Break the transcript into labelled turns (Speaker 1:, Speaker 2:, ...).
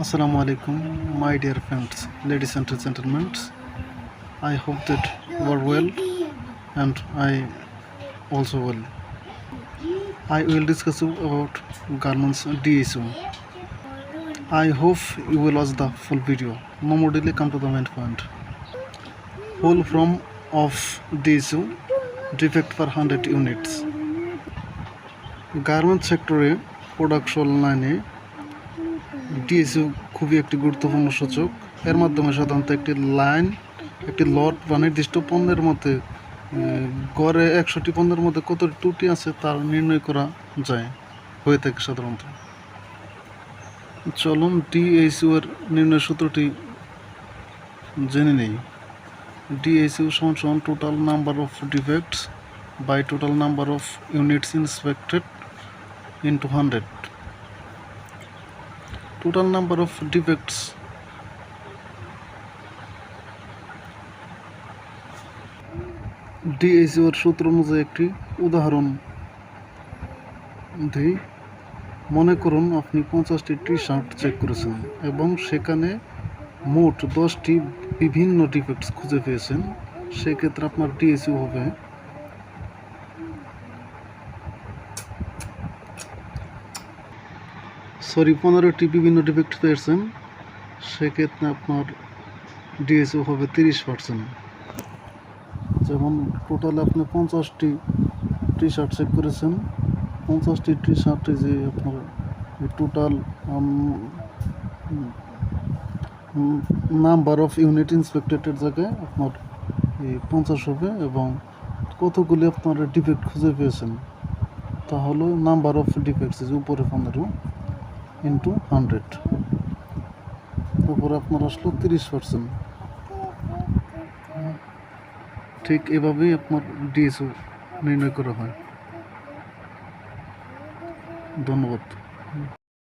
Speaker 1: Assalamu alaikum, my dear friends, ladies and gentlemen. I hope that you are well and I also well. I will discuss about garments DSO. I hope you will watch the full video. No more delay, come to the main point. Whole from of DSO defect per 100 units. Garment সেক্টরে production লাইনে DSU খুবই একটি গুরুত্বপূর্ণ সূচক। এর মাধ্যমে সাধারণত একটি লট বা নির্দিষ্ট পণ্যের মধ্যে গড়ে 100টি পণ্যের মধ্যে কত ত্রুটি আছে তার নির্ণয় করা হয়ে থাকে সাধারণত। চলুন ডিএসইউ এর নির্ণয় সূত্রটি জেনে নেই। ডিএসইউ সমান total number of defects by total number of units inspected into 100. Total number of defects DSU এর সূত্র অনুযায়ী একটি উদাহরণ দিই। মনে করুন আপনি 50টি টি শার্ট চেক করেছেন এবং সেখানে মোট 10টি বিভিন্ন ডিফেক্টস খুঁজে পেয়েছেন। সেক্ষেত্রে আপনার ডিএসইউ হবে 15টি বিভিন্ন ডিফেক্ট পেয়েছেন। সেক্ষেত্রে আপনার ডিএসইউ হবে 30%। যেমন টোটাল আপনি 50টি টি শার্ট চেক করেছেন, 50টি টি শার্টে যে আপনার টোটাল নাম্বার অফ ইউনিট ইন্সপেক্টেডের জায়গায় আপনার 50 হবে এবং কতগুলি আপনার ডিফেক্ট খুঁজে পেয়েছেন তা হলো নাম্বার অফ ডিফেক্টস উপরে 15 ইন্টু 100, তারপর আপনার আসলো 30%। ঠিক এভাবেই আপনার ডিএসইউ নির্ণয় করা হয়। ধন্যবাদ।